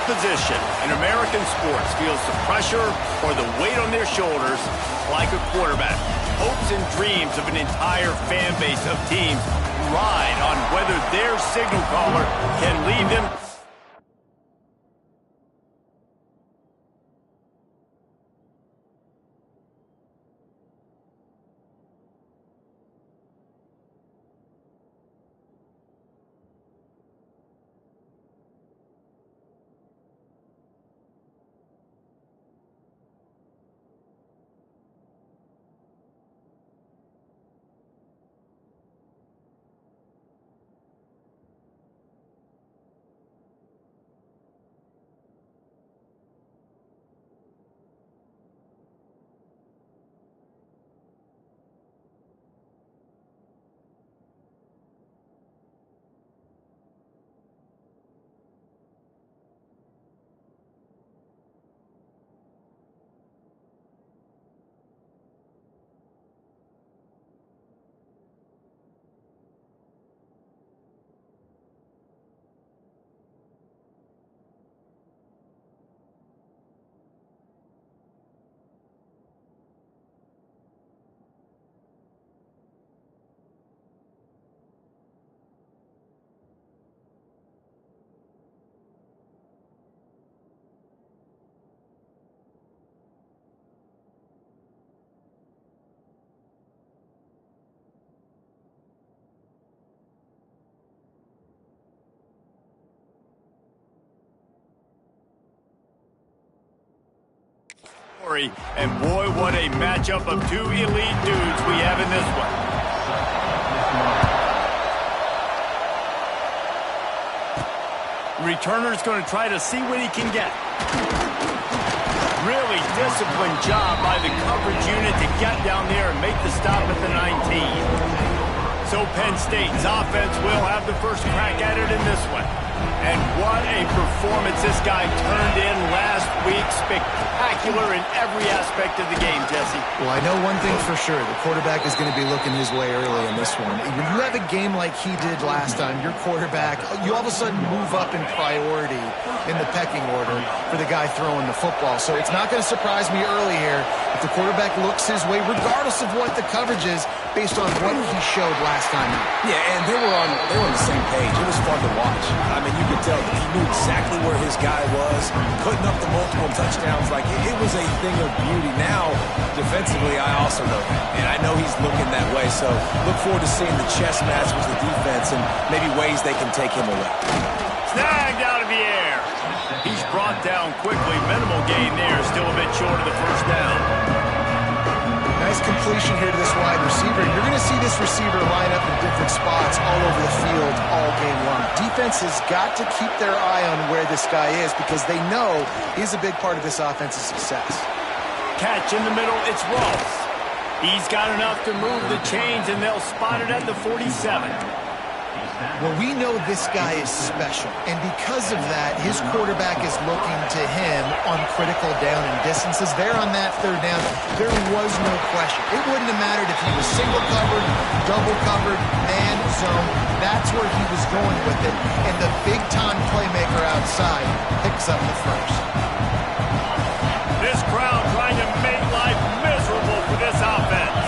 position in American sports feels the pressure or the weight on their shoulders like a quarterback. Hopes and dreams of an entire fan base of teams ride on whether their signal caller can lead them. And boy, what a matchup of two elite dudes we have in this one. Returner's going to try to see what he can get. Really disciplined job by the coverage unit to get down there and make the stop at the 19. So Penn State's offense will have the first crack at it in this one. And what a performance this guy turned in last week. Spectacular in every aspect of the game, Jesse. Well, I know one thing for sure. The quarterback is going to be looking his way early in this one. When you have a game like he did last time, your quarterback, you all of a sudden move up in priority in the pecking order for the guy throwing the football. So it's not going to surprise me early here if the quarterback looks his way, regardless of what the coverage is, based on what he showed last time out. Yeah, and they were on the same page. It was fun to watch. I mean, you could tell that he knew exactly where his guy was, putting up the multiple touchdowns. Like, it was a thing of beauty. Now, defensively, I also know that. And I know he's looking that way. So look forward to seeing the chess match with the defense and maybe ways they can take him away. Snagged out of the air. He's brought down quickly. Minimal gain there. Still a bit short of the first down. Nice completion here to this wide receiver. You're going to see this receiver line up in different spots all over the field all game long. Defense has got to keep their eye on where this guy is because they know he's a big part of this offense's success. Catch in the middle. It's Ross. He's got enough to move the chains, and they'll spot it at the 47. Well, we know this guy is special, and because of that, his quarterback is looking to him on critical down and distances. There on that third down, there was no question. It wouldn't have mattered if he was single covered, double covered, man, zone. That's where he was going with it, and the big-time playmaker outside picks up the first. This crowd trying to make life miserable for this offense.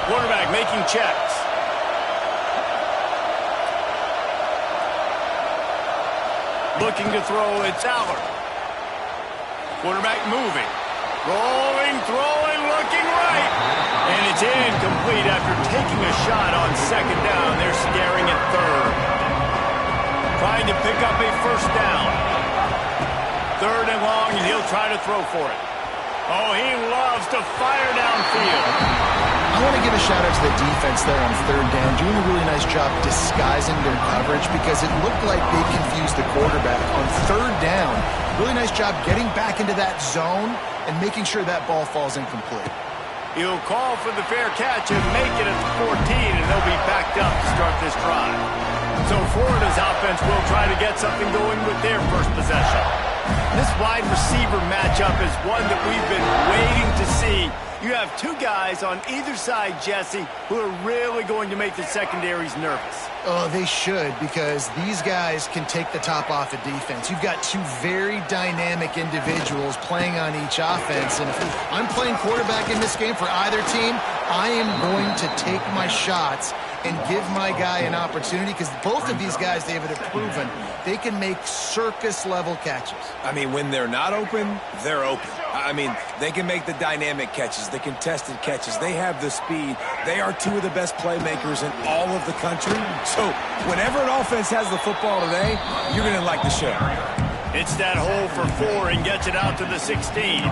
Quarterback making checks. Looking to throw, it's Allard. Quarterback moving. Rolling, throwing, looking right. And it's incomplete after taking a shot on second down. They're staring at third. Trying to pick up a first down. Third and long, and he'll try to throw for it. Oh, he loves to fire downfield. I want to give a shout-out to the defense there on third down, doing a really nice job disguising their coverage because it looked like they confused the quarterback on third down. Really nice job getting back into that zone and making sure that ball falls incomplete. He'll call for the fair catch and make it at the 14, and they'll be backed up to start this drive. So Florida's offense will try to get something going with their first possession. This wide receiver matchup is one that we've been waiting to see You have two guys on either side, Jesse, who are really going to make the secondaries nervous. Oh, they should, because these guys can take the top off of defense. You've got two very dynamic individuals playing on each offense, and if I'm playing quarterback in this game for either team, I am going to take my shots and give my guy an opportunity, because both of these guys, David, have proven they can make circus-level catches. I mean, when they're not open, they're open. I mean, they can make the dynamic catches, the contested catches. They have the speed. They are two of the best playmakers in all of the country. So whenever an offense has the football today, you're going to like the show. It's that hole for 4 and gets it out to the 16.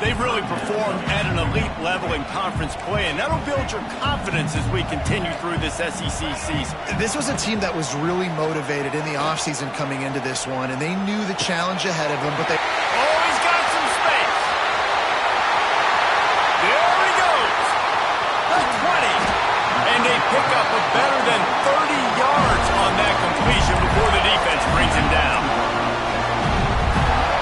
They've really performed at an elite level in conference play, and that'll build your confidence as we continue through this SEC season. This was a team that was really motivated in the offseason coming into this one, and they knew the challenge ahead of them, but they... Oh, he's got some space. There he goes. The 20. And they pick up a better than 30 yards on that completion before the defense brings him down.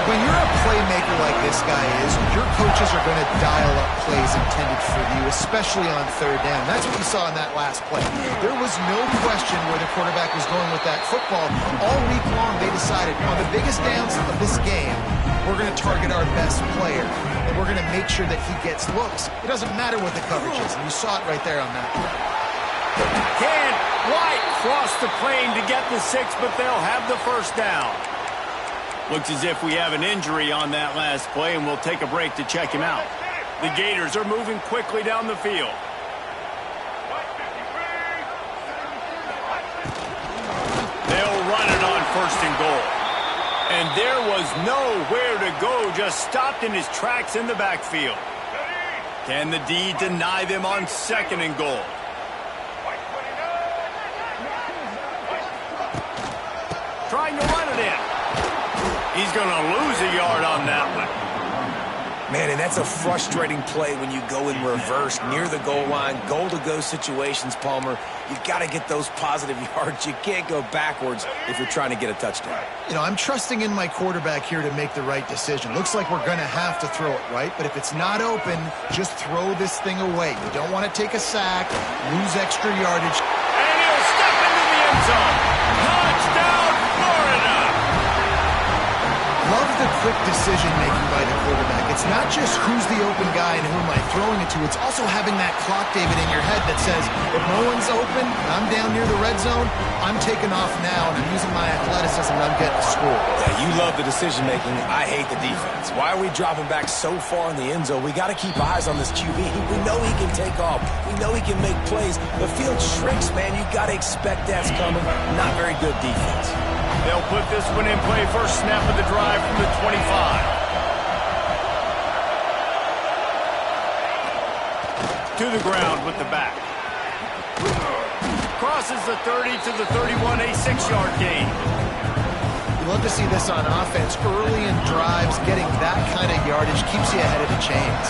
When you're a playmaker like this guy is, your coaches are going to dial up plays intended for you, especially on third down. That's what you saw in that last play. There was no question where the quarterback was going with that football. All week long, they decided on the biggest downs of this game, we're going to target our best player, and we're going to make sure that he gets looks. It doesn't matter what the coverage is, and you saw it right there on that play. Can White cross the plane to get the 6, but they'll have the first down. Looks as if we have an injury on that last play, and we'll take a break to check him out. The Gators are moving quickly down the field. They'll run it on 1st and goal. And there was nowhere to go, just stopped in his tracks in the backfield. Can the D deny them on 2nd and goal? Trying to run it in. He's going to lose a yard on that one. Man, and that's a frustrating play when you go in reverse near the goal line, goal-to-go situations, Palmer. You got to get those positive yards. You can't go backwards if you're trying to get a touchdown. You know, I'm trusting in my quarterback here to make the right decision. Looks like we're going to have to throw it, right? But if it's not open, just throw this thing away. You don't want to take a sack, lose extra yardage. And he'll step into the end zone. Touchdown, Florida! Love the quick decision-making by the quarterback. It's not just who's the open guy and who am I throwing it to. It's also having that clock, David, in your head that says, if no one's open, I'm down near the red zone, I'm taking off now, and I'm using my athleticism, and I'm getting a score. Yeah, you love the decision-making. I hate the defense. Why are we dropping back so far in the end zone? We got to keep eyes on this QB. We know he can take off. We know he can make plays. The field shrinks, man. You got to expect that's coming. Not very good defense. They'll put this one in play. First snap of the drive from the 25. To the ground with the back. Crosses the 30 to the 31, a 6-yard gain. You love to see this on offense. Early in drives, getting that kind of yardage keeps you ahead of the chains.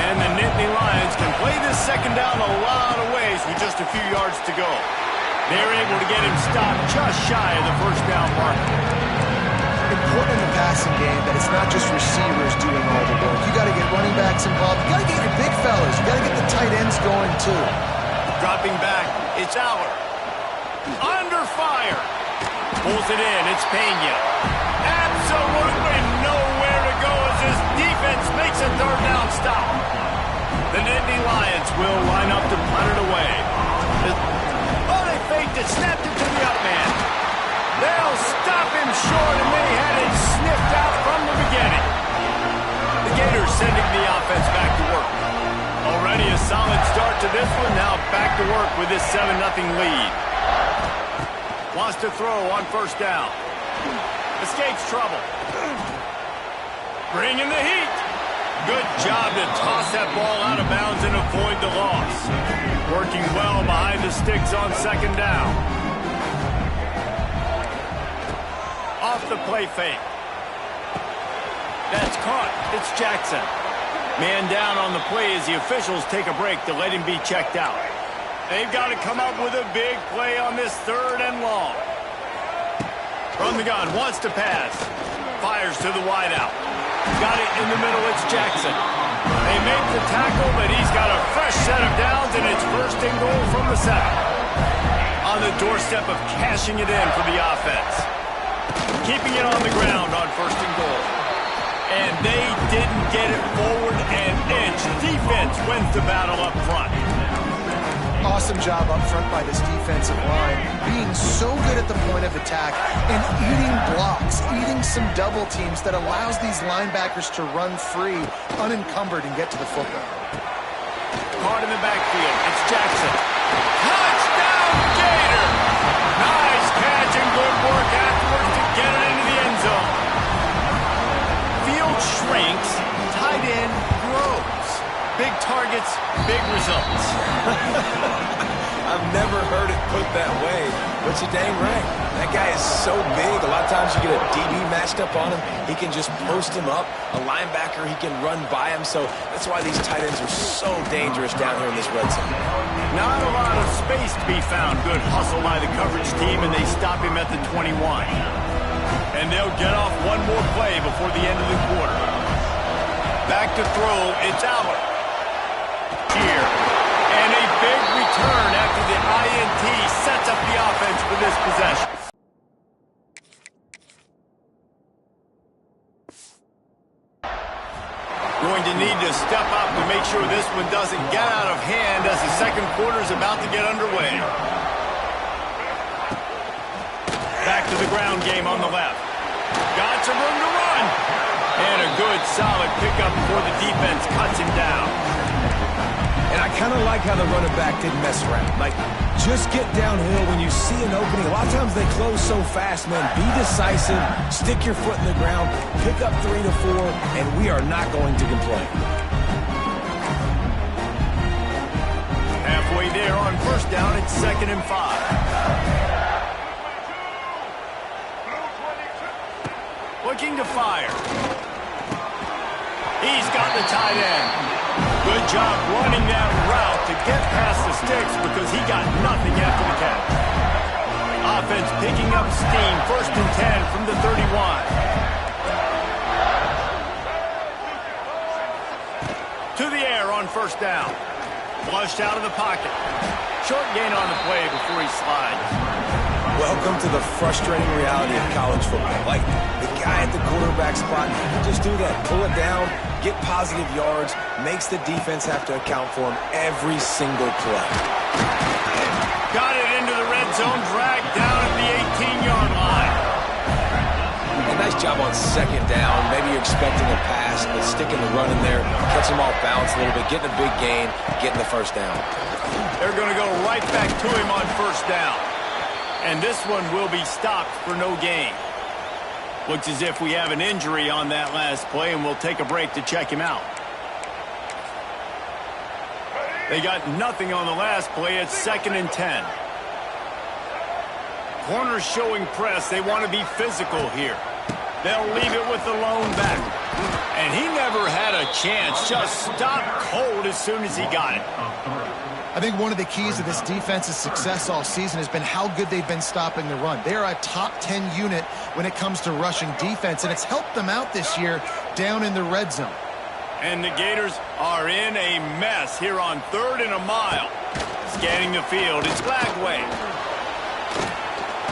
And the Nittany Lions can play this second down a lot of ways with just a few yards to go. They're able to get him stopped just shy of the first down mark. Important in the passing game that it's not just receivers doing all the work. You got to get running backs involved. You got to get your big fellas. You got to get the tight ends going too. Dropping back, it's Aller. Under fire. Pulls it in, it's Pena. Absolutely nowhere to go as his defense makes a third down stop. The Nittany Lions will line up to punt it away. Oh, they faked it, snapped it to the up man. They'll stop him short, and they had it sniffed out from the beginning. The Gators sending the offense back to work. Already a solid start to this one. Now back to work with this 7-0 lead. Wants to throw on first down. Escapes trouble. Bringing the heat. Good job to toss that ball out of bounds and avoid the loss. Working well behind the sticks on second down. Off the play fake. That's caught. It's Jackson. Man down on the play as the officials take a break to let him be checked out. They've got to come up with a big play on this 3rd and long. From the gun, wants to pass. Fires to the wideout. Got it in the middle, it's Jackson. They make the tackle, but he's got a fresh set of downs, and it's first and goal from the 7. On the doorstep of cashing it in for the offense. Keeping it on the ground on first and goal. And they didn't get it forward an inch. Defense wins the battle up front. Awesome job up front by this defensive line, being so good at the point of attack and eating blocks, eating some double teams that allows these linebackers to run free, unencumbered, and get to the football. Caught in the backfield, it's Jackson. Touchdown, Gator! Nice catch and good work afterwards to get it into the end zone. Field shrinks, tight end grows. Big targets, big results. I've never heard it put that way, but you're dang right. That guy is so big. A lot of times you get a DB matched up on him. He can just post him up. A linebacker, he can run by him. So that's why these tight ends are so dangerous down here in this red zone. Not a lot of space to be found. Good hustle by the coverage team, and they stop him at the 21. And they'll get off one more play before the end of the quarter. Back to throw, it's Allen. Here. And a big return after the INT sets up the offense for this possession. Going to need to step up to make sure this one doesn't get out of hand as the second quarter is about to get underway. Back to the ground game on the left. Got some room to run. And a good, solid pickup before the defense cuts him down. And I kind of like how the running back didn't mess around. Like, just get downhill when you see an opening. A lot of times they close so fast, man. Be decisive, stick your foot in the ground, pick up 3 to 4, and we are not going to complain. Halfway there on first down, it's 2nd and 5. Looking to fire. He's got the tight end. Good job running that route to get past the sticks because he got nothing after the catch. Offense picking up steam, 1st and 10 from the 31. To the air on first down. Flushed out of the pocket. Short gain on the play before he slides. Welcome to the frustrating reality of college football. Like, the guy at the quarterback spot, he can just do that. Pull it down, get positive yards, makes the defense have to account for him every single play. Got it into the red zone, dragged down at the 18-yard line. A nice job on 2nd down. Maybe you're expecting a pass, but sticking the run in there, catch him off balance a little bit, getting a big gain, getting the first down. They're going to go right back to him on first down. And this one will be stopped for no gain. Looks as if we have an injury on that last play, and we'll take a break to check him out. They got nothing on the last play. It's 2nd and 10. Corners showing press. They want to be physical here. They'll leave it with the lone back. And he never had a chance. Just stopped cold as soon as he got it. I think one of the keys to this defense's success all season has been how good they've been stopping the run. They are a top 10 unit when it comes to rushing defense, and it's helped them out this year down in the red zone. And the Gators are in a mess here on 3rd and a mile. Scanning the field, it's Glagway.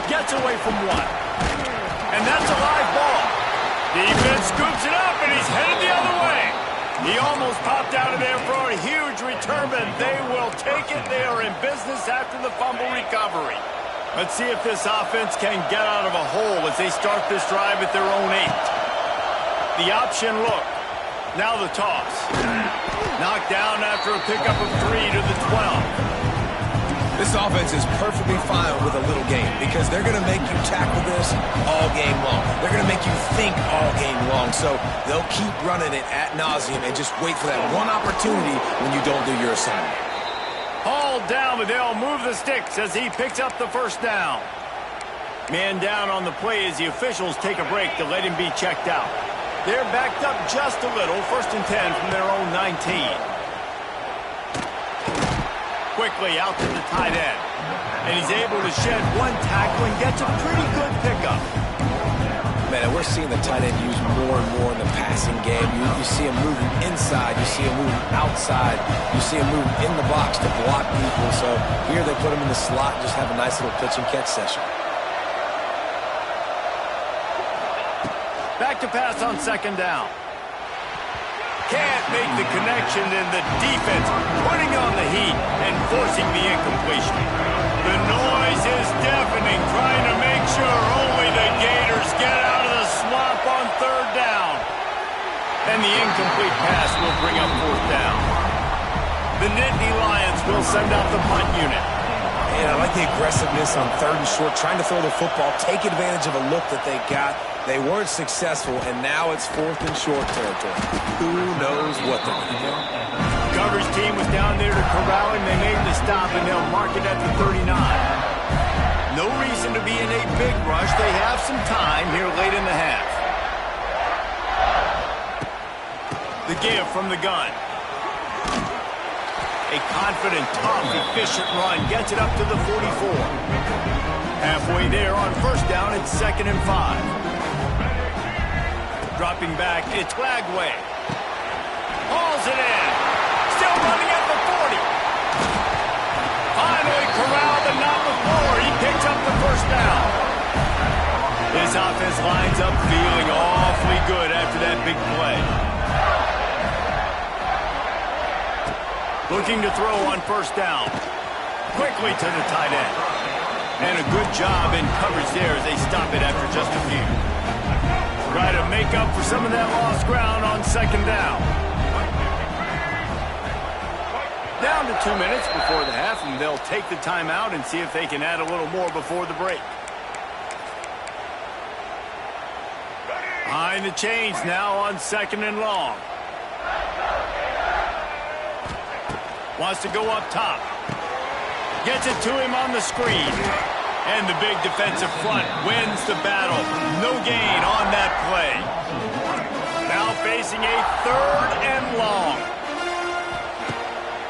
Gets away from one. And that's a live ball. Defense scoops it up, and he's headed the other way. He almost popped out of there for a huge return, but they will take it. They are in business after the fumble recovery. Let's see if this offense can get out of a hole as they start this drive at their own 8. The option look. Now the toss. Knocked down after a pickup of 3 to the 12. This offense is perfectly fine with a little game because they're going to make you tackle this all game long. They're going to make you think all game long. So they'll keep running it ad nauseum and just wait for that one opportunity when you don't do your assignment. Hauled down, but they'll move the sticks as he picks up the first down. Man down on the play as the officials take a break to let him be checked out. They're backed up just a little, 1st and 10 from their own 19. Quickly out to the tight end. And he's able to shed one tackle and gets a pretty good pickup. Man, and we're seeing the tight end used more and more in the passing game. You see him moving inside. You see him moving outside. You see him moving in the box to block people. So here they put him in the slot and just have a nice little pitch and catch session. Back to pass on second down. Can't make the connection, and the defense putting on the heat and forcing the incompletion. The noise is deafening, trying to make sure only the Gators get out of the swamp on third down. And the incomplete pass will bring up fourth down. The Nittany Lions will send out the punt unit. And I like the aggressiveness on third and short, trying to throw the football, take advantage of a look that they got. They weren't successful, and now it's fourth and short territory. Who knows what they're going to do? Coverage team was down there to corral him. They made the stop, and they'll mark it at the 39. No reason to be in a big rush. They have some time here late in the half. The give from the gun. A confident, tough, efficient run gets it up to the 44. Halfway there on first down, it's 2nd and 5. Dropping back, it's Lagway. Hauls it in. Still running at the 40. Finally corralled, but not before. He picks up the first down. This offense lines up feeling awfully good after that big play. Looking to throw on first down. Quickly to the tight end. And a good job in coverage there as they stop it after just a few. Try to make up for some of that lost ground on second down. Down to 2 minutes before the half, and they'll take the timeout and see if they can add a little more before the break. Behind the chains now on 2nd and long. Wants to go up top. Gets it to him on the screen. And the big defensive front wins the battle. No gain on that play. Now facing a 3rd and long.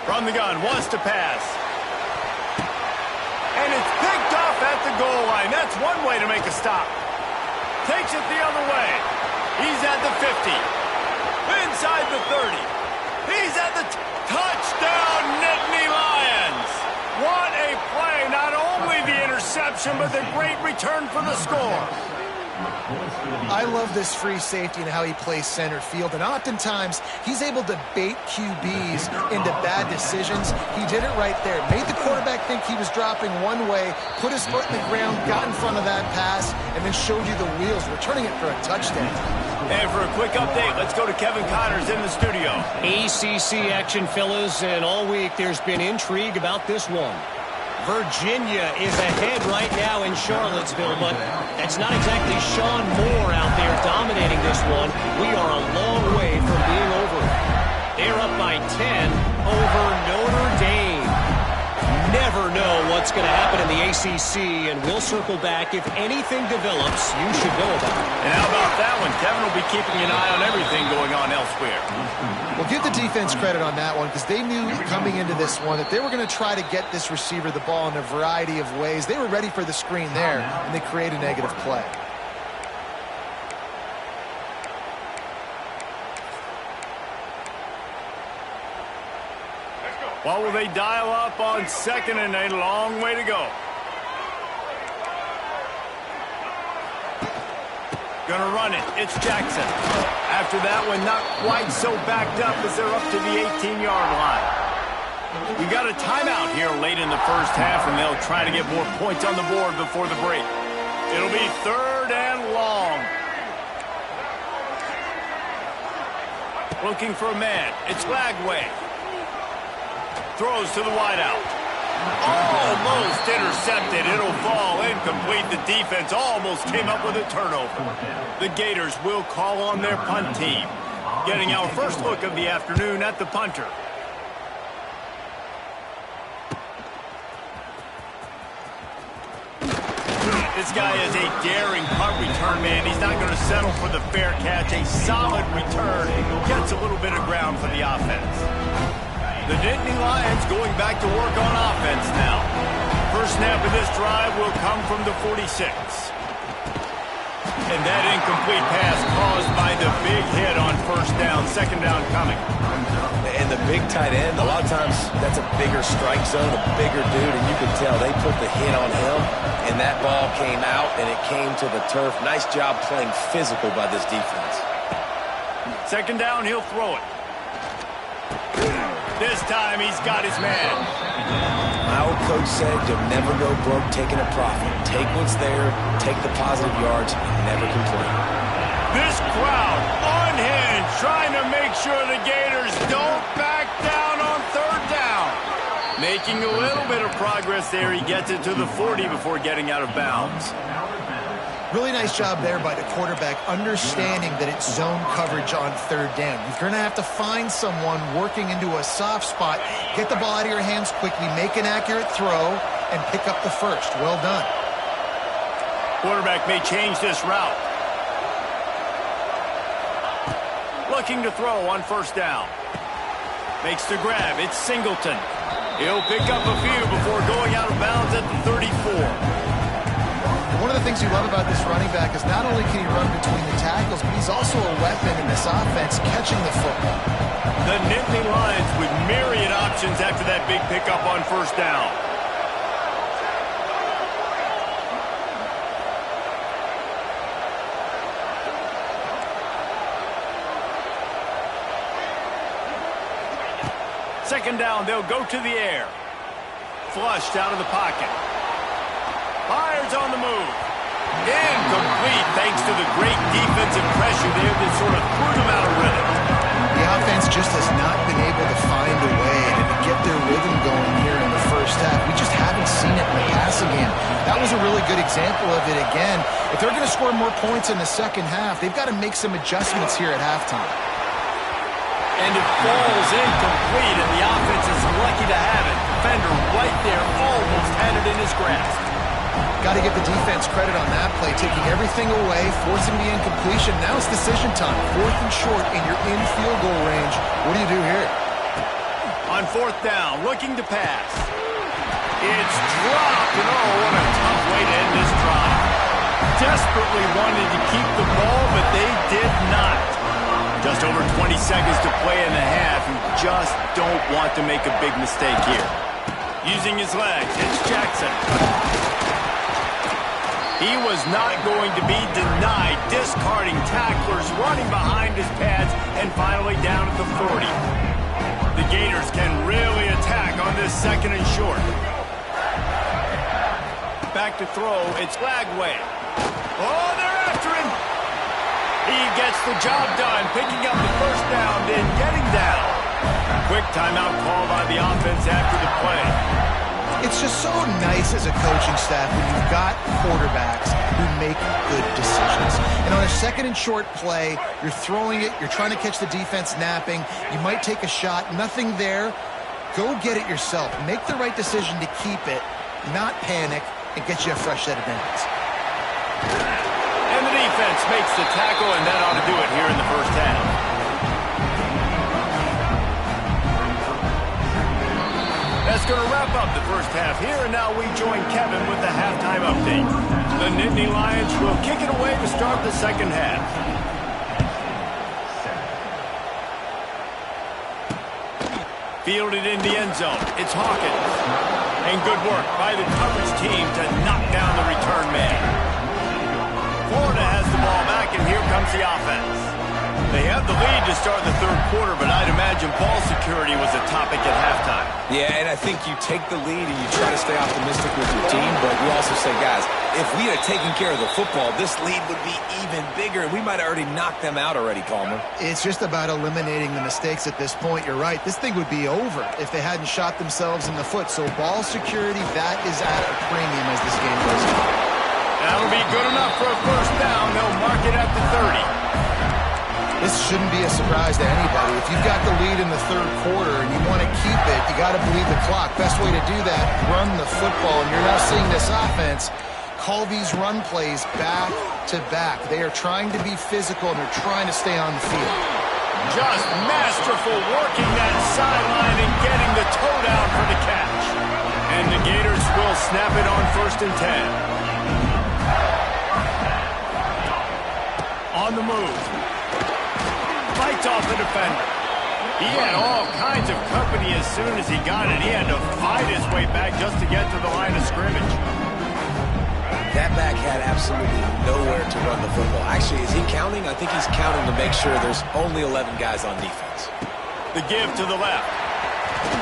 From the gun, wants to pass. And it's picked off at the goal line. That's one way to make a stop. Takes it the other way. He's at the 50. Inside the 30. He's at the touchdown, Nittany Lions. What a play. Not only the interception, but the great return for the score. I love this free safety and how he plays center field, and oftentimes he's able to bait QBs into bad decisions. He did it right there. Made the quarterback think he was dropping one way, put his foot in the ground, got in front of that pass, and then showed you the wheels, returning it for a touchdown. And for a quick update, let's go to Kevin Connors in the studio. ACC action, fellas, and all week there's been intrigue about this one. Virginia is ahead right now in Charlottesville, but that's not exactly Sean Moore out there dominating this one. We are a long way from being over. They're up by 10 over Notre Dame. Never know what's going to happen in the ACC, and we'll circle back. If anything develops, you should know about it. And how about that one? Kevin will be keeping an eye on everything going on elsewhere. Well, give the defense credit on that one, because they knew coming into this one that they were going to try to get this receiver the ball in a variety of ways. They were ready for the screen there, and they create a negative play. What will they dial up on 2nd and a long way to go? Gonna run it. It's Jackson. After that one, not quite so backed up as they're up to the 18-yard line. We've got a timeout here late in the first half, and they'll try to get more points on the board before the break. It'll be 3rd and long. Looking for a man. It's Lagway. Throws to the wideout. Almost intercepted. It'll fall incomplete. The defense almost came up with a turnover. The Gators will call on their punt team. Getting our first look of the afternoon at the punter. This guy is a daring punt return man. He's not going to settle for the fair catch. A solid return. Gets a little bit of ground for the offense. The Nittany Lions going back to work on offense now. First snap of this drive will come from the 46. And that incomplete pass caused by the big hit on first down, second down coming. And the big tight end, a lot of times that's a bigger strike zone, a bigger dude, and you can tell they put the hit on him, and that ball came out, and it came to the turf. Nice job playing physical by this defense. Second down, he'll throw it. This time he's got his man. My old coach said you'll never go broke taking a profit. Take what's there, take the positive yards, and never complain. This crowd unhinged, trying to make sure the Gators don't back down on third down. Making a little bit of progress there. He gets it to the 40 before getting out of bounds. Really nice job there by the quarterback, understanding that it's zone coverage on third down. You're going to have to find someone working into a soft spot, get the ball out of your hands quickly, make an accurate throw, and pick up the first. Well done. Quarterback may change this route. Looking to throw on first down. Makes the grab. It's Singleton. He'll pick up a few before going out of bounds at the 34. One of the things you love about this running back is not only can he run between the tackles, but he's also a weapon in this offense catching the football. The Nittany Lions with myriad options after that big pickup on first down. Second down, they'll go to the air. Flushed out of the pocket. Fires on the move. Incomplete thanks to the great defensive pressure there that sort of threw them out of rhythm. The offense just has not been able to find a way to get their rhythm going here in the first half. We just haven't seen it in the passing game. That was a really good example of it again. If they're going to score more points in the second half, they've got to make some adjustments here at halftime. And it falls incomplete, and the offense is lucky to have it. Defender right there almost had it in his grasp. Got to give the defense credit on that play, taking everything away, forcing the incompletion. Now it's decision time. Fourth and short, and you're in field goal range. What do you do here? On fourth down, looking to pass. It's dropped, and oh, what a tough way to end this drive. Desperately wanted to keep the ball, but they did not. Just over 20 seconds to play in the half. You just don't want to make a big mistake here. Using his legs, it's Jackson. He was not going to be denied, discarding tacklers, running behind his pads, and finally down at the 40. The Gators can really attack on this second and short. Back to throw, it's Lagway. Oh, they're after him! He gets the job done, picking up the first down, then getting down. Quick timeout call by the offense after the play. It's just so nice as a coaching staff when you've got quarterbacks who make good decisions. And on a second and short play, you're throwing it, you're trying to catch the defense napping, you might take a shot, nothing there. Go get it yourself. Make the right decision to keep it, not panic, and get you a fresh set of downs. And the defense makes the tackle, and that ought to do it here in the first half. That's going to wrap up the first half here, and now we join Kevin with the halftime update. The Nittany Lions will kick it away to start the second half. Fielded in the end zone. It's Hawkins. And good work by the coverage team to knock down the return man. Florida has the ball back, and here comes the offense. They have the lead to start the third quarter, but I'd imagine ball security was a topic at halftime. Yeah, and I think you take the lead and you try to stay optimistic with your team, but you also say, guys, if we had taken care of the football, this lead would be even bigger, and we might have already knocked them out already, Palmer. It's just about eliminating the mistakes at this point. You're right. This thing would be over if they hadn't shot themselves in the foot. So ball security, that is at a premium as this game goes on. That'll be good enough for a first down. They'll mark it at the 30. This shouldn't be a surprise to anybody. If you've got the lead in the third quarter and you want to keep it, you got to bleed the clock. Best way to do that, run the football. And you're now seeing this offense call these run plays back to back. They are trying to be physical, and they're trying to stay on the field. Just masterful working that sideline and getting the toe down for the catch. And the Gators will snap it on 1st and 10. on the move. Fights off the defender. He had all kinds of company as soon as he got it. He had to fight his way back just to get to the line of scrimmage. That back had absolutely nowhere to run the football. Actually, is he counting? I think he's counting to make sure there's only 11 guys on defense. The give to the left.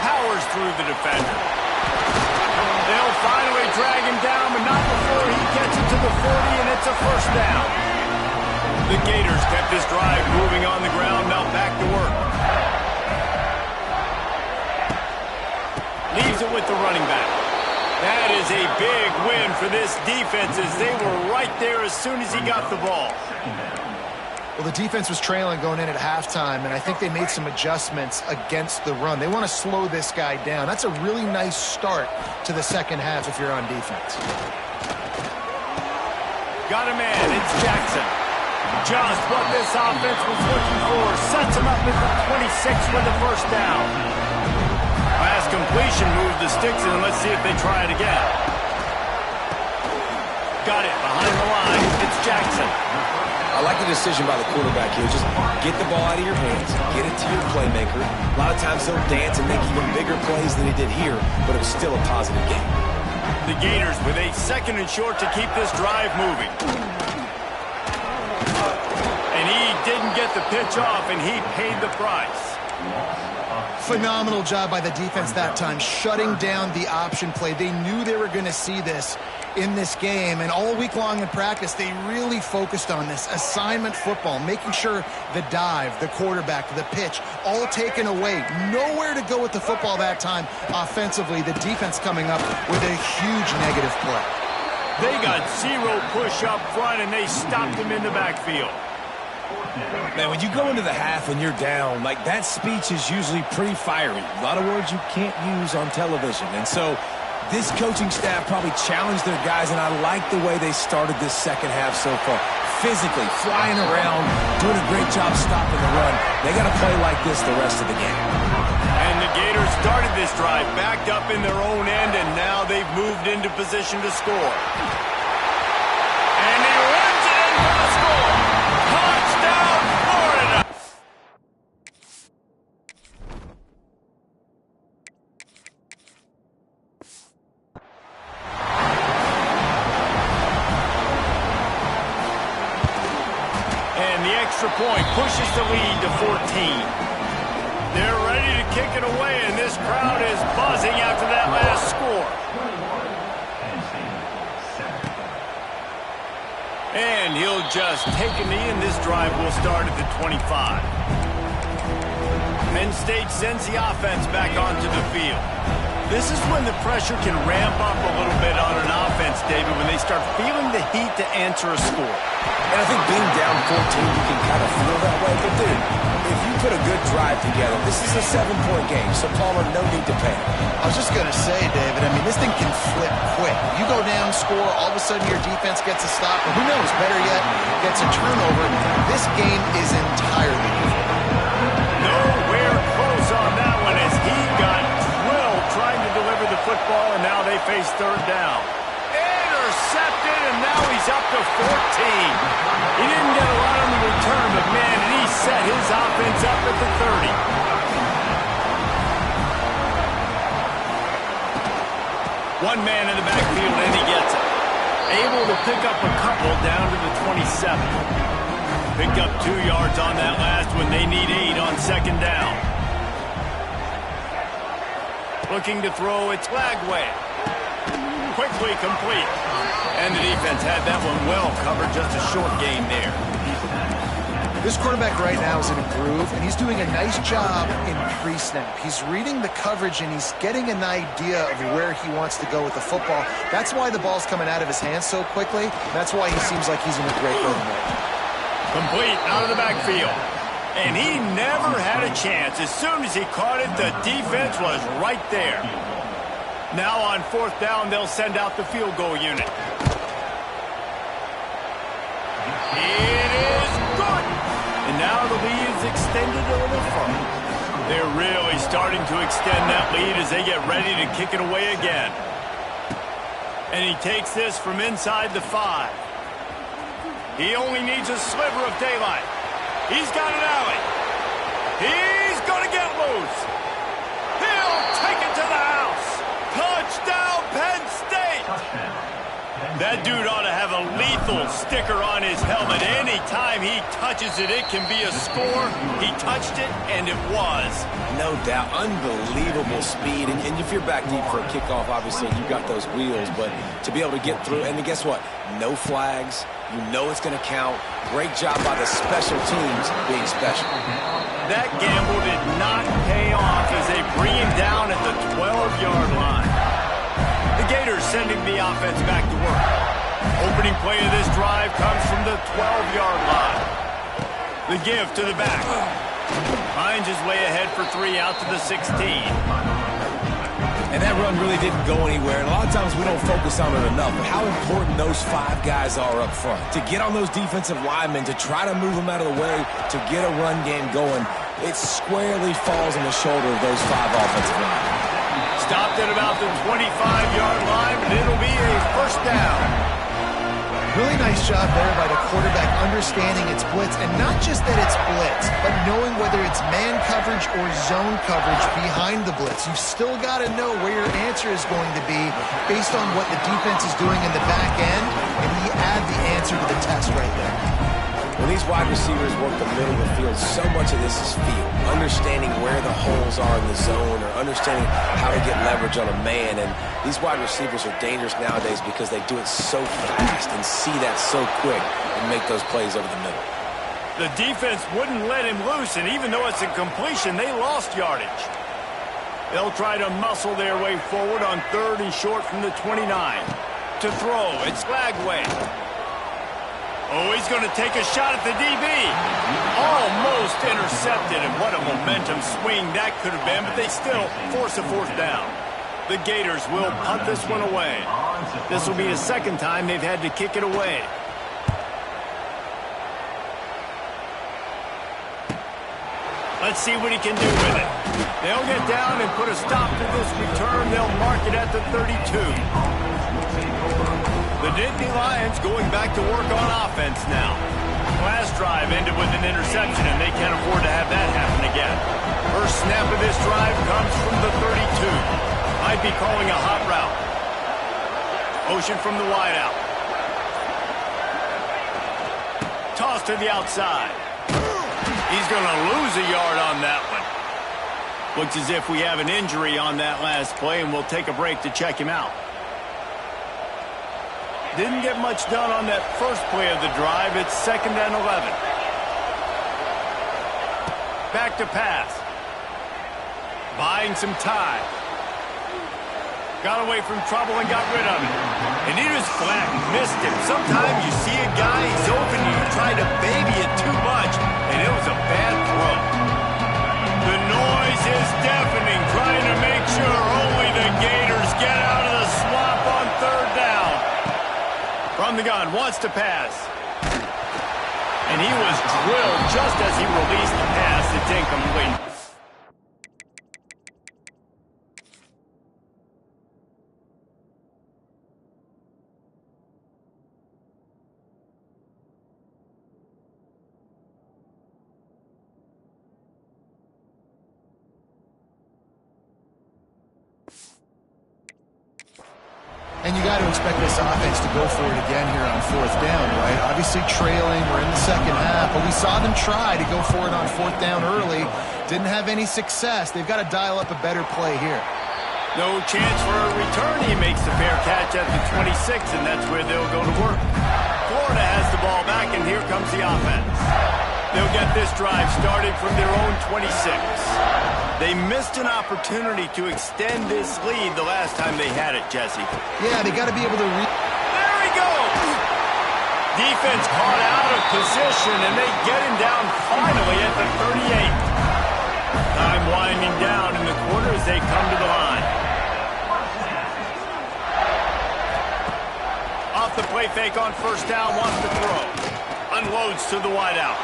Powers through the defender. They'll finally drag him down, but not before he gets it to the 40, and it's a first down. The Gators kept this drive moving on the ground, now back to work. Leaves it with the running back. That is a big win for this defense as they were right there as soon as he got the ball. Well, the defense was trailing going in at halftime, and I think they made some adjustments against the run. They want to slow this guy down. That's a really nice start to the second half if you're on defense. Got a man. It's Jackson. Just what this offense was looking for. Sets him up at the 26 with the first down. Last completion moved the sticks in. Let's see if they try it again. Got it behind the line. It's Jackson. I like the decision by the quarterback here. Just get the ball out of your hands, get it to your playmaker. A lot of times he'll dance and make even bigger plays than he did here, but it was still a positive game. The Gators with a second and short to keep this drive moving. And he didn't get the pitch off, and he paid the price. Phenomenal job by the defense that time, shutting down the option play. They knew they were going to see this in this game, and all week long in practice, they really focused on this assignment football, making sure the dive, the quarterback, the pitch, all taken away. Nowhere to go with the football that time offensively. The defense coming up with a huge negative play. They got zero push up front, and they stopped him in the backfield. Man, when you go into the half and you're down, like that speech is usually pretty fiery. A lot of words you can't use on television. And so this coaching staff probably challenged their guys, and I like the way they started this second half so far. Physically, flying around, doing a great job stopping the run. They got to play like this the rest of the game. And the Gators started this drive backed up in their own end, and now they've moved into position to score. And he runs it in for the score. Touchdown, Florida! And the extra point pushes the lead to 14. They're ready to kick it away, and this crowd is buzzing after that last score. And he'll just take a knee, and this drive will start at the 25. Penn State sends the offense back onto the field. This is when the pressure can ramp up a little bit on an offense, David, when they start feeling the heat to answer a score. And I think being down 14, you can kind of feel that way. But, dude, if you put a good drive together, this is a 7-point game, so Palmer, no need to panic. I was just going to say, David, I mean, this thing can flip quick. You go down, score, all of a sudden your defense gets a stop, or who knows, better yet, gets a turnover. This game is entirely different. Nowhere close on that one as he got drilled trying to deliver the football, and now they face third down. Intercepted, and now he's up to 14. He didn't get a lot on the return, but man, he set his offense up at the 30. One man in the backfield, and he gets it. Able to pick up a couple down to the 27. Picked up 2 yards on that last one. They need 8 on second down. Looking to throw, it's Lagway. Quickly complete. And the defense had that one well covered, just a short gain there. This quarterback right now is in a groove, and he's doing a nice job in pre-snap. He's reading the coverage, and he's getting an idea of where he wants to go with the football. That's why the ball's coming out of his hands so quickly. That's why he seems like he's in a great rhythm right now. Complete out of the backfield. And he never had a chance. As soon as he caught it, the defense was right there. Now on fourth down, they'll send out the field goal unit. It is good. And now the lead is extended a little further. They're really starting to extend that lead as they get ready to kick it away again. And he takes this from inside the 5. He only needs a sliver of daylight. He's got an alley. He's going to get loose. He'll take it to the house. Touchdown, Penn State. That dude ought to have a lethal sticker on his helmet. Anytime he touches it, it can be a score. He touched it, and it was. No doubt. Unbelievable speed. And if you're back deep for a kickoff, obviously you got those wheels. But to be able to get through, and guess what? No flags. You know it's going to count. Great job by the special teams being special. That gamble did not pay off as they bring him down at the 12-yard line. The Gators sending the offense back to work. Opening play of this drive comes from the 12-yard line. The give to the back. Finds his way ahead for 3 out to the 16. And that run really didn't go anywhere. And a lot of times we don't focus on it enough. But how important those 5 guys are up front. To get on those defensive linemen, to try to move them out of the way, to get a run game going, it squarely falls on the shoulder of those 5 offensive linemen. Stopped at about the 25-yard line, but it'll be a first down. Really nice job there by the quarterback understanding it's blitz, and not just that it's blitz, but knowing whether it's man coverage or zone coverage behind the blitz. You've still got to know where your answer is going to be based on what the defense is doing in the back end, and he add the answer to the test right there. When these wide receivers work the middle of the field, so much of this is feel. Understanding where the holes are in the zone or understanding how to get leverage on a man. And these wide receivers are dangerous nowadays because they do it so fast and see that so quick and make those plays over the middle. The defense wouldn't let him loose, and even though it's a completion, they lost yardage. They'll try to muscle their way forward on 3rd and short from the 29. To throw, it's Lagway. Oh, he's going to take a shot at the DB. Almost intercepted, and what a momentum swing that could have been, but they still force a 4th down. The Gators will punt this one away. This will be the 2nd time they've had to kick it away. Let's see what he can do with it. They'll get down and put a stop to this return. They'll mark it at the 32. The Nittany Lions going back to work on offense now. Last drive ended with an interception, and they can't afford to have that happen again. First snap of this drive comes from the 32. Might be calling a hot route. Motion from the wideout. Toss to the outside. He's going to lose a yard on that one. Looks as if we have an injury on that last play, and we'll take a break to check him out. Didn't get much done on that first play of the drive. It's 2nd and 11. Back to pass. Buying some time. Got away from trouble and got rid of it. And he just flat missed him. Sometimes you see a guy, he's open, and you try to baby it too much, and it was a bad throw. The noise is deafening, trying to make sure only the Gators get out of the swamp on 3rd down. From the gun, wants to pass. And he was drilled just as he released the pass. It's incomplete. And you got to expect this offense to go for it again here on 4th down, right? Obviously trailing, we're in the 2nd half, but we saw them try to go for it on 4th down early. Didn't have any success. They've got to dial up a better play here. No chance for a return. He makes the fair catch at the 26, and that's where they'll go to work. Florida has the ball back, and here comes the offense. They'll get this drive started from their own 26. They missed an opportunity to extend this lead the last time they had it, Jesse. Yeah, they got to be able to There he goes! Defense caught out of position, and they get him down finally at the 38. Time winding down in the quarter as they come to the line. Off the play fake on 1st down, wants to throw. Unloads to the wideout.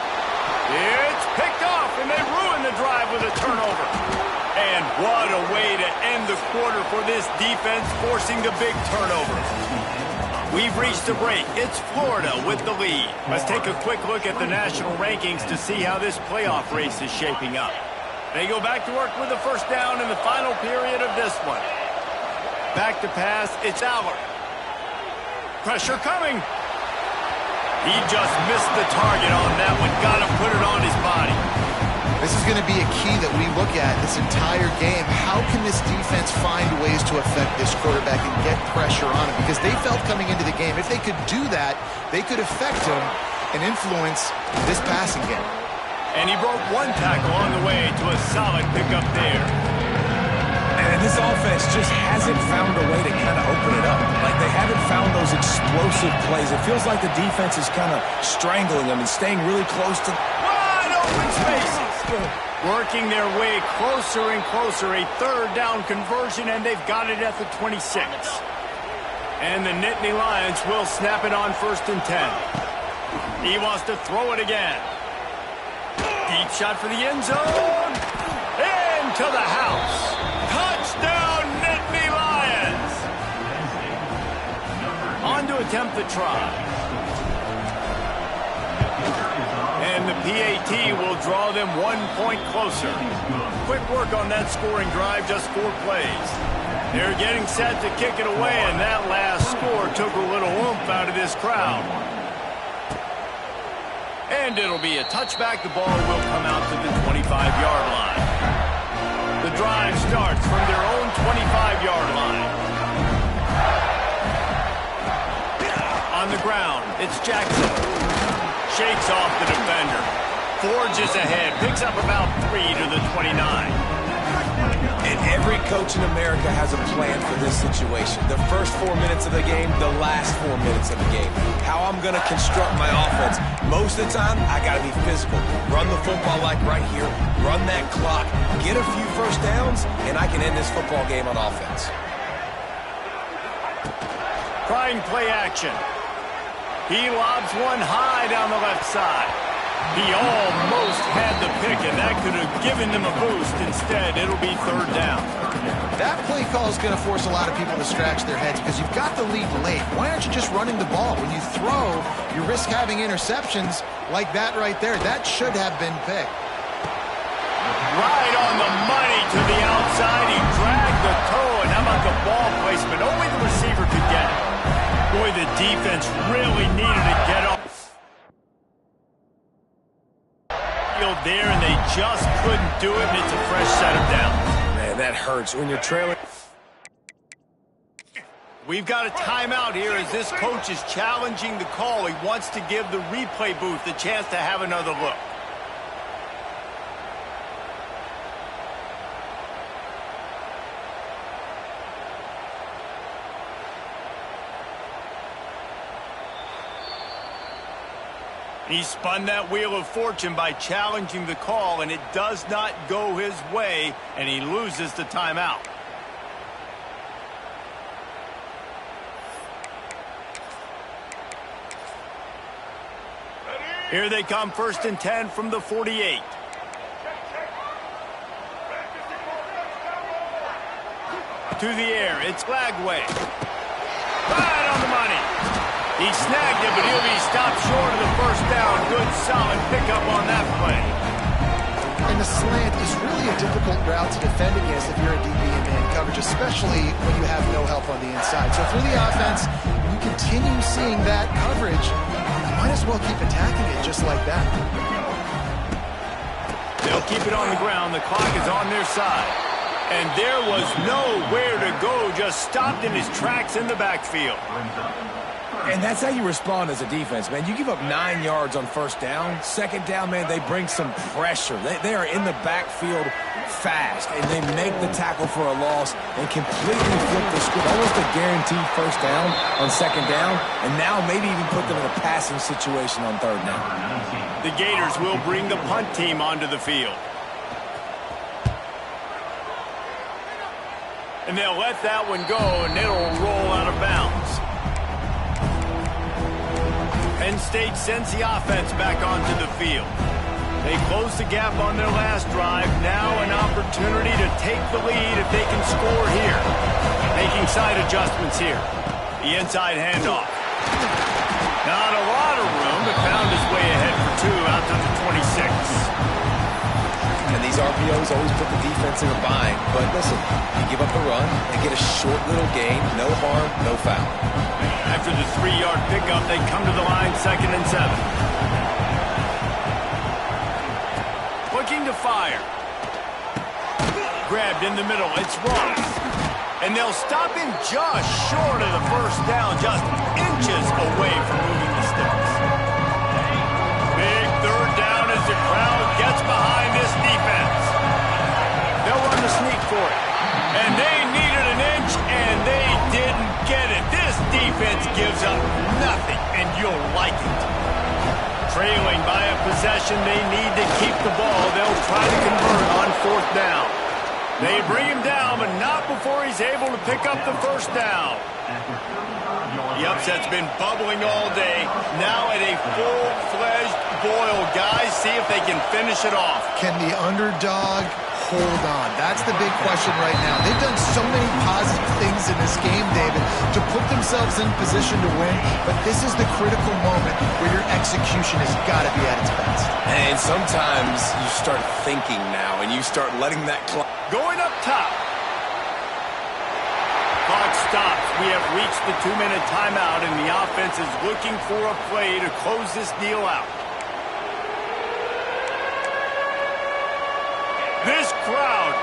It's picked off, and they ruin the drive with a turnover. And what a way to end the quarter for this defense, forcing the big turnover. We've reached the break. It's Florida with the lead. Let's take a quick look at the national rankings to see how this playoff race is shaping up. They go back to work with the first down in the final period of this one. Back to pass, it's Aller. Pressure coming. He just missed the target on that one. Got to put it on his body. This is going to be a key that we look at this entire game. How can this defense find ways to affect this quarterback and get pressure on him? Because they felt coming into the game, if they could do that, they could affect him and influence this passing game. And he broke one tackle on the way to a solid pickup there. And this offense just hasn't found a way to kind of open it up. Like, they haven't found those explosive plays. It feels like the defense is kind of strangling them and staying really close to wide open spaces. Working their way closer and closer. A third down conversion, and they've got it at the 26. And the Nittany Lions will snap it on 1st and 10. He wants to throw it again. Deep shot for the end zone. Into the house. Touchdown, Nittany Lions. On to attempt the try. And the PAT will draw them 1 point closer. Quick work on that scoring drive, just 4 plays. They're getting set to kick it away, and that last score took a little oomph out of this crowd. And it'll be a touchback. The ball will come out to the 25-yard line. The drive starts from their own 25-yard line. On the ground, it's Jackson. Shakes off the defender. Forges ahead. Picks up about 3 to the 29. And every coach in America has a plan for this situation. The first 4 minutes of the game, the last 4 minutes of the game. How I'm going to construct my offense. Most of the time, I got to be physical. Run the football like right here. Run that clock. Get a few first downs, and I can end this football game on offense. Trying play action. He lobs one high down the left side. He almost had the pick, and that could have given them a boost. Instead, it'll be 3rd down. That play call is going to force a lot of people to scratch their heads because you've got the lead late. Why aren't you just running the ball? When you throw, you risk having interceptions like that right there. That should have been picked. Right on the money to the outside. He dragged the toe, and how about the ball placement? Only the receiver could get it. Boy, the defense really needed to get up there, and they just couldn't do it, and it's a fresh set of downs. Man, that hurts when you're trailing. We've got a timeout here as this coach is challenging the call. He wants to give the replay booth the chance to have another look. He spun that wheel of fortune by challenging the call, and it does not go his way, and he loses the timeout. Here they come, 1st and 10 from the 48. To the air, it's Lagway. Right on the money. He snagged it, but he'll be stopped short of the first down. Good, solid pickup on that play. And the slant is really a difficult route to defend against if you're a DB in man coverage, especially when you have no help on the inside. So through the offense, you continue seeing that coverage. You might as well keep attacking it just like that. They'll keep it on the ground. The clock is on their side. And there was nowhere to go, just stopped in his tracks in the backfield. And that's how you respond as a defense, man. You give up 9 yards on first down. Second down, man, they bring some pressure. They are in the backfield fast, and they make the tackle for a loss and completely flip the script. Almost a guaranteed first down on second down, and now maybe even put them in a passing situation on third down. The Gators will bring the punt team onto the field. And they'll let that one go, and it'll roll out of bounds. Penn State sends the offense back onto the field. They close the gap on their last drive. Now an opportunity to take the lead if they can score here. Making side adjustments here. The inside handoff. Not a lot of room, but found his way ahead for 2 out to the 26. And these RPOs always put the defense in a bind. But listen, you give up the run and get a short little gain. No harm, no foul. After the 3-yard pickup, they come to the line 2nd and 7. Looking to fire. Grabbed in the middle. It's Ross. And they'll stop him just short of the first down, just inches away from moving the sticks. Big 3rd down as the crowd gets behind this defense. They'll run the sneak for it. And they needed an inch, and they didn't get it. This defense gives up nothing, and you'll like it. Trailing by a possession, they need to keep the ball. They'll try to convert on 4th down. They bring him down, but not before he's able to pick up the first down. The upset's been bubbling all day. Now at a full-fledged boil. Guys, see if they can finish it off. Can the underdog hold on? That's the big question right now. They've done so many positive things in this game, David, to put themselves in position to win, but this is the critical moment where your execution has got to be at its best. And sometimes you start thinking now, and you start letting that clock. Going up top. Clock stops. We have reached the 2-minute timeout, and the offense is looking for a play to close this deal out. This crowd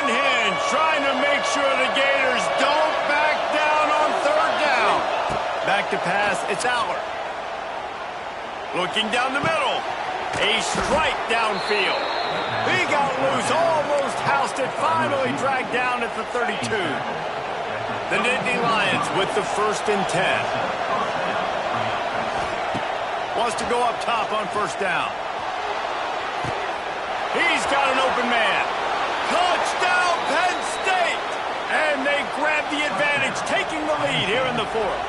unhinged, trying to make sure the Gators don't back down on 3rd down. Back to pass, it's Aller. Looking down the middle. A strike downfield. He got loose, almost housed it, finally dragged down at the 32. The Nittany Lions with the 1st and 10. Wants to go up top on 1st down. He's got an open man. Touchdown, Penn State! And they grab the advantage, taking the lead here in the 4th.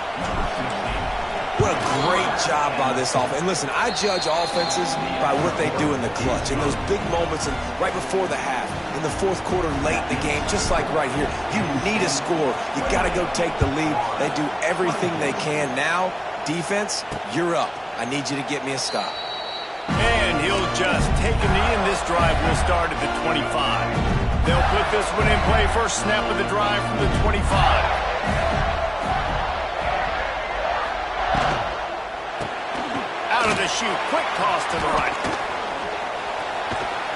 What a great job by this offense. And listen, I judge offenses by what they do in the clutch. In those big moments and right before the half, in the 4th quarter, late in the game, just like right here. You need a score. You got to go take the lead. They do everything they can. Now, defense, you're up. I need you to get me a stop. And he'll just take a knee, and this drive will start at the 25. They'll put this one in play. First snap of the drive from the 25. Out of the chute, quick toss to the right.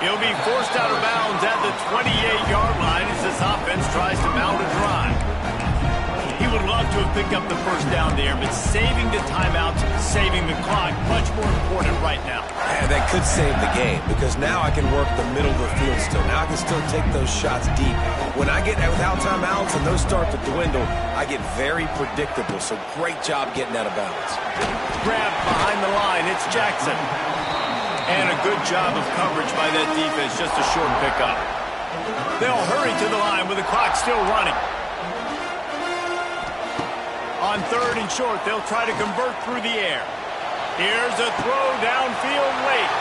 He'll be forced out of bounds at the 28-yard line as this offense tries to mount a drive. He would love to have picked up the first down there, but saving the timeouts, saving the clock, much more important right now. And that could save the game, because now I can work the middle of the field still. Now I can still take those shots deep. When I get without timeouts and those start to dwindle, I get very predictable. So great job getting out of bounds. Grabbed behind the line, it's Jackson. And a good job of coverage by that defense, just a short pickup. They'll hurry to the line with the clock still running. On 3rd and short, they'll try to convert through the air. Here's a throw downfield late.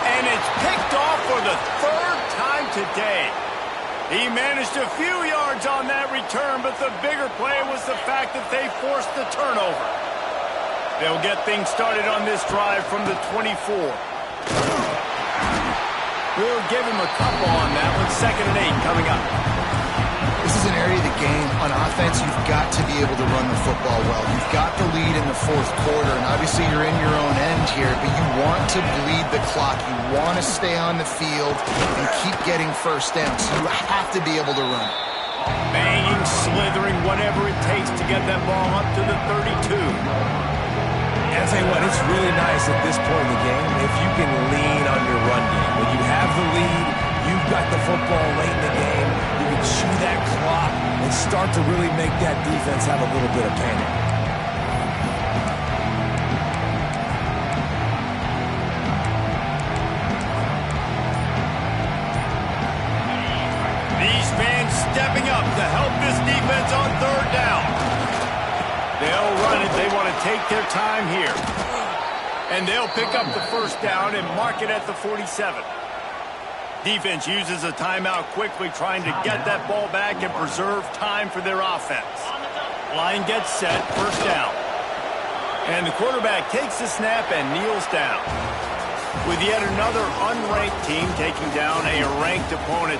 And it's picked off for the 3rd time today. He managed a few yards on that return, but the bigger play was the fact that they forced the turnover. They'll get things started on this drive from the 24. We'll give him a couple on that one. 2nd and 8 coming up. This is an area of the game. On offense, you've got to be able to run the football well. You've got the lead in the 4th quarter, and obviously you're in your own end here, but you want to bleed the clock. You want to stay on the field and keep getting first down, so you have to be able to run. Banging, slithering, whatever it takes to get that ball up to the 32. I'll tell you what, it's really nice at this point in the game if you can lean on your run game. When you have the lead, you've got the football late in the game, you can chew that clock and start to really make that defense have a little bit of panic. These fans stepping up to help this defense on 3rd down. They'll run it. They want to take their time here. And they'll pick up the first down and mark it at the 47. Defense uses a timeout quickly, trying to get that ball back and preserve time for their offense. Line gets set, first down. And the quarterback takes the snap and kneels down. With yet another unranked team taking down a ranked opponent,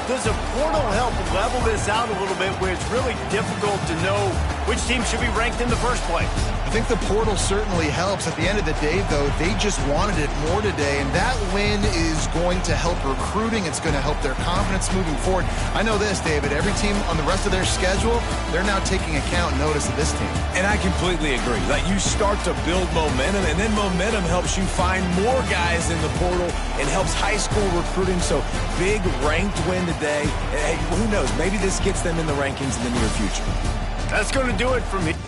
does a portal help level this out a little bit where it's really difficult to know which team should be ranked in the first place? I think the portal certainly helps. At the end of the day, though, they just wanted it more today, and that win is going to help recruiting. It's going to help their confidence moving forward. I know this, David. Every team on the rest of their schedule, they're now taking account and notice of this team. And I completely agree. Like, you start to build momentum, and then momentum helps you find more guys in the portal and helps high school recruiting. So big ranked win today. Hey, who knows? Maybe this gets them in the rankings in the near future. That's going to do it from here.